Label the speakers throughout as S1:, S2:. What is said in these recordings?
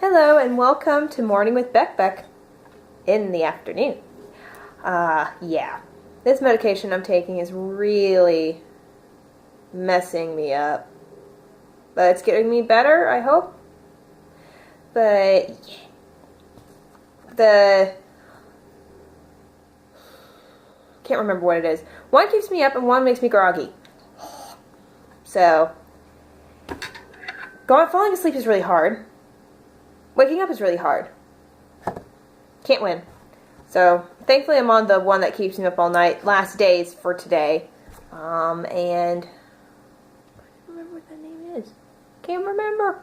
S1: Hello and welcome to Morning with Beck in the afternoon. Yeah. This medication I'm taking is really messing me up. But it's getting me better, I hope. But yeah. Can't remember what it is. One keeps me up and one makes me groggy. So falling asleep is really hard. Waking up is really hard. Can't win. So, thankfully I'm on the one that keeps me up all night. Last days for today. And I don't remember what that name is. Can't remember.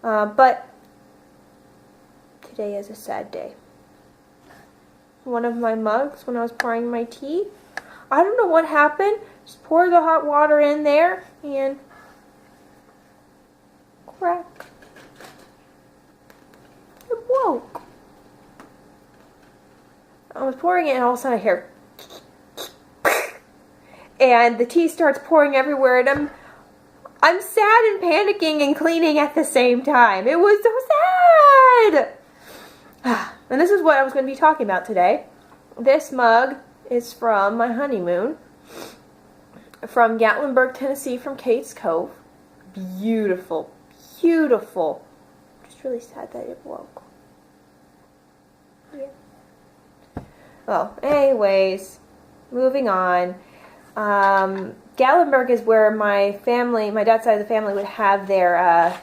S1: But today is a sad day. One of my mugs, when I was pouring my tea, I don't know what happened. Just poured the hot water in there and crack. Woke. I was pouring it and all of a sudden I hear and the tea starts pouring everywhere and I'm sad and panicking and cleaning at the same time. It was so sad. And this is what I was going to be talking about today. This mug is from my honeymoon from Gatlinburg, Tennessee, from Kate's Cove. Beautiful, beautiful. Just really sad that it woke. Yeah. Well, anyways, moving on. Gatlinburg is where my dad's side of the family would have their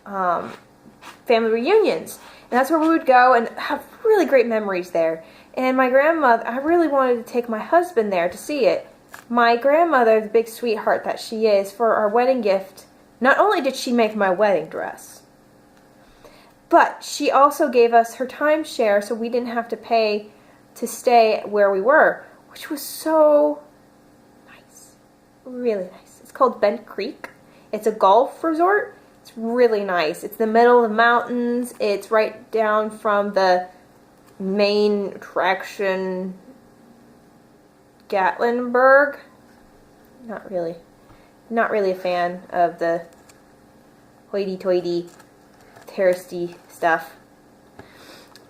S1: family reunions. And that's where we would go and have really great memories there. And my grandmother, I really wanted to take my husband there to see it. My grandmother, the big sweetheart that she is, for our wedding gift, not only did she make my wedding dress, but she also gave us her timeshare so we didn't have to pay to stay where we were, which was so nice. Really nice. It's called Bent Creek. It's a golf resort. It's really nice. It's the middle of the mountains. It's right down from the main attraction, Gatlinburg. Not really a fan of the hoity-toity touristy stuff,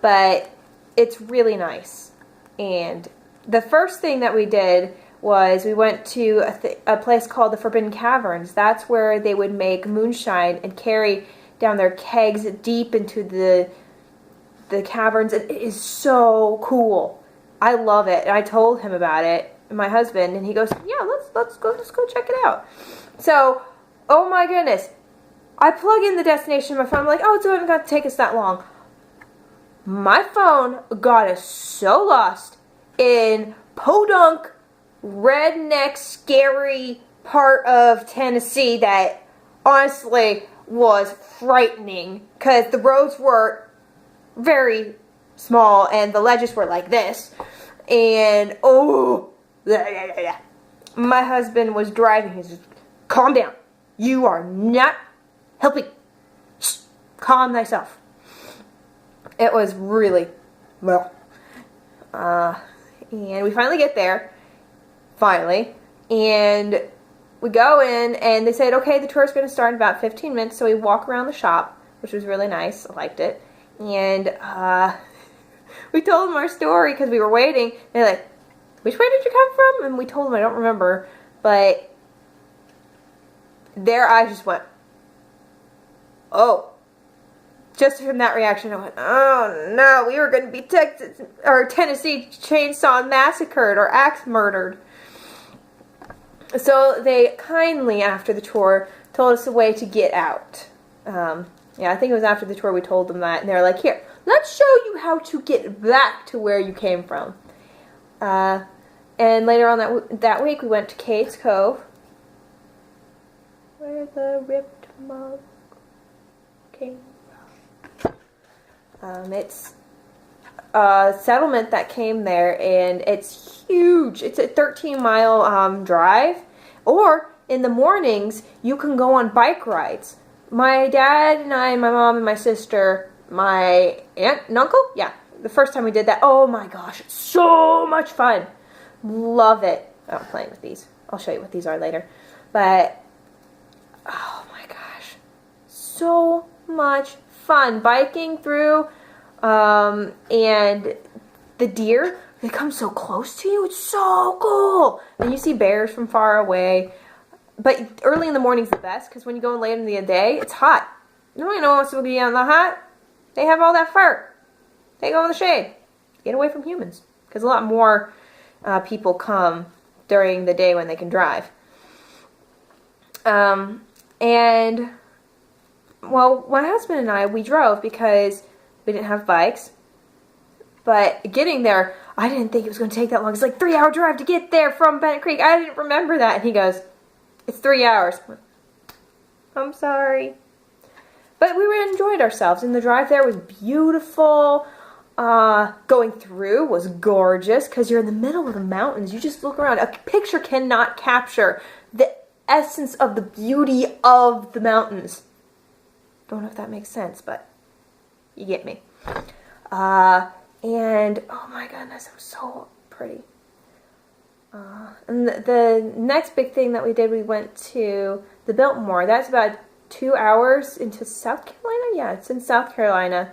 S1: but it's really nice. And the first thing that we did was we went to a place called the Forbidden Caverns. That's where they would make moonshine and carry down their kegs deep into the caverns. It is so cool. I love it. And I told him about it, my husband, and he goes, "Yeah, let's go check it out." So, oh my goodness. I plug in the destination on my phone. I'm like, oh, it's not going to take us that long. My phone got us so lost in podunk, redneck, scary part of Tennessee that honestly was frightening because the roads were very small and the ledges were like this. And, my husband was driving. He's just, calm down. You are not helping. Shh. Calm thyself. It was really, well, and we finally get there, and we go in, and they said, okay, the tour is going to start in about 15 minutes, so we walk around the shop, which was really nice. I liked it, and we told them our story because we were waiting. They're like, which way did you come from? And we told them, I don't remember, but their eyes just went, oh. Just from that reaction, I went, oh no, we were going to be Tennessee chainsaw massacred or axe murdered. So they kindly, after the tour, told us a way to get out. Yeah, I think it was after the tour we told them that. And they were like, here, let's show you how to get back to where you came from. And later on that week, we went to Kate's Cove, where the ripped mug came. It's a settlement that came there, and it's huge. It's a 13-mile drive, or in the mornings, you can go on bike rides. My dad and I, my mom and my sister, my aunt and uncle, yeah, the first time we did that, oh my gosh, it's so much fun. Love it. Oh, I'm playing with these. I'll show you what these are later. But, oh my gosh, so much fun. Biking through, and the deer, they come so close to you. It's so cool. And you see bears from far away. But early in the morning's the best, because when you go in late in the day, it's hot. Nobody wants to be on the hot. They have all that fur. They go in the shade. Get away from humans. Because a lot more people come during the day when they can drive. And, well, my husband and I, we drove because we didn't have bikes. But getting there, I didn't think it was going to take that long. It's like a 3-hour drive to get there from Bennett Creek. I didn't remember that. And he goes, it's 3 hours. I'm sorry. But we really enjoyed ourselves. And the drive there was beautiful. Going through was gorgeous because you're in the middle of the mountains. You just look around. A picture cannot capture the essence of the beauty of the mountains. Don't know if that makes sense, but you get me. And, oh my goodness, it was so pretty. And the next big thing that we did, we went to the Biltmore. That's about 2 hours into South Carolina. Yeah, it's in South Carolina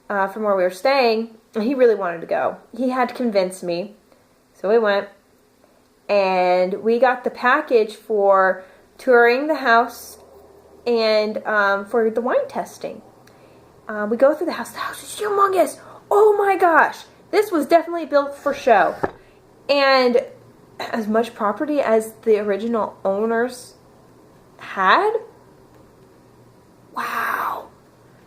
S1: from where we were staying. And he really wanted to go. He had to convince me. So we went. And we got the package for touring the house and for the wine testing. We go through the house. The house is humongous. Oh my gosh. This was definitely built for show. And as much property as the original owners had. Wow.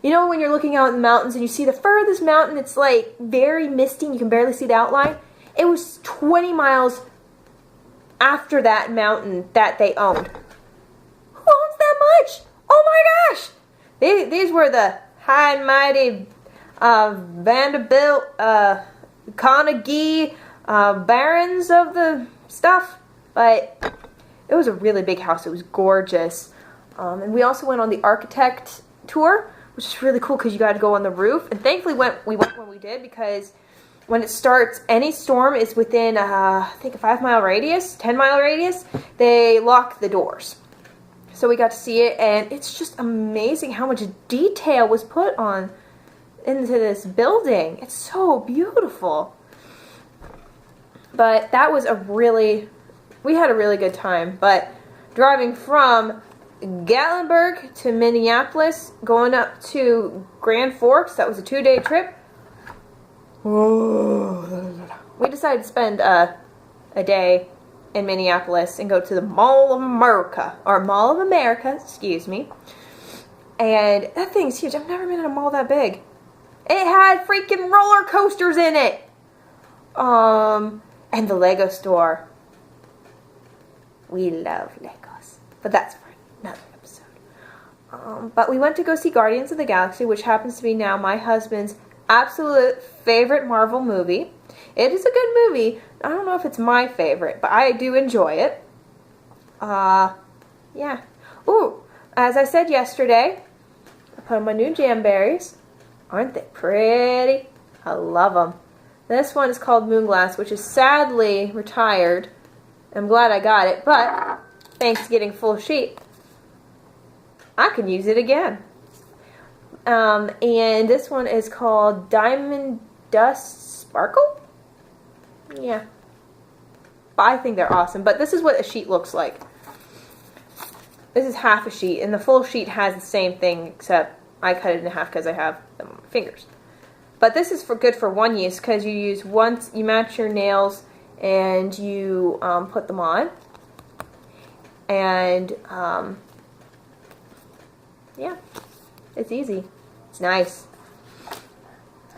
S1: You know when you're looking out in the mountains and you see the furthest mountain, it's like very misty and you can barely see the outline? It was 20 miles after that mountain that they owned. Who owns that much? Oh my gosh. These were the high and mighty Vanderbilt, Carnegie, barons of the stuff, but it was a really big house. It was gorgeous. And we also went on the architect tour, which is really cool because you got to go on the roof. And thankfully we went when we did, because when it starts, any storm is within, I think, a 5-mile radius, 10-mile radius, they lock the doors. So we got to see it, and it's just amazing how much detail was put on into this building. It's so beautiful. But that was we had a really good time. But driving from Gatlinburg to Minneapolis, going up to Grand Forks, that was a 2-day trip. We decided to spend a day in Minneapolis and go to the Mall of America, excuse me. And that thing's huge. I've never been in a mall that big. It had freaking roller coasters in it. And the Lego store. We love Legos. But that's for another episode. But we went to go see Guardians of the Galaxy, which happens to be now my husband's absolute favorite Marvel movie. It is a good movie. I don't know if it's my favorite, but I do enjoy it. Yeah. Ooh, as I said yesterday, I put on my new Jamberries. Aren't they pretty? I love them. This one is called Moonglass, which is sadly retired. I'm glad I got it, but thanks to getting full sheet, I can use it again. And this one is called Diamond Dust Sparkle? Yeah. I think they're awesome, but this is what a sheet looks like. This is half a sheet, and the full sheet has the same thing, except I cut it in half because I have them on my fingers. But this is good for one use, because you use once, you match your nails, and you put them on. And, yeah, it's easy. It's nice.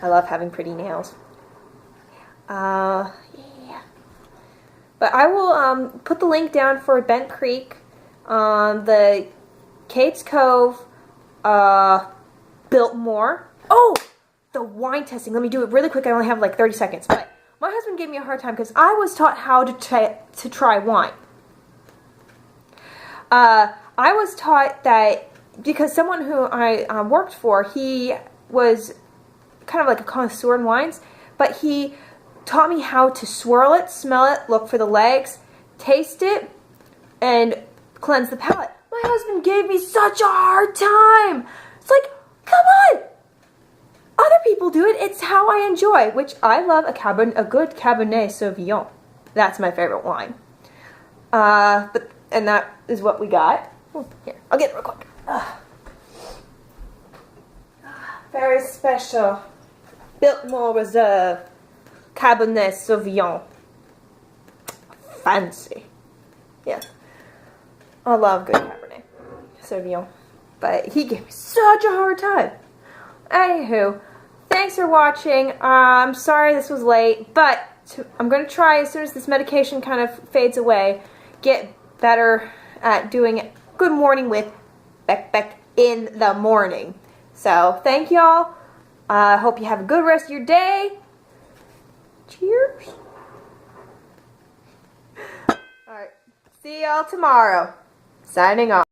S1: I love having pretty nails. Yeah. But I will put the link down for Bent Creek, the Kate's Cove, Biltmore. Oh, the wine testing. Let me do it really quick. I only have like 30 seconds. But my husband gave me a hard time because I was taught how to try wine. I was taught that because someone who I worked for, he was kind of like a connoisseur in wines, but he taught me how to swirl it, smell it, look for the legs, taste it, and cleanse the palate. My husband gave me such a hard time. It's like, people do it. It's how I enjoy, which I love a good Cabernet Sauvignon. That's my favorite wine. And that is what we got. Here, I'll get it real quick. Very special Biltmore Reserve Cabernet Sauvignon. Fancy. Yeah. I love good Cabernet Sauvignon. But he gave me such a hard time. Anywho, thanks for watching. I'm sorry this was late, but I'm going to try as soon as this medication kind of fades away, get better at doing Good Morning with Beck in the morning. So, thank y'all. I hope you have a good rest of your day. Cheers. Alright, see y'all tomorrow. Signing off.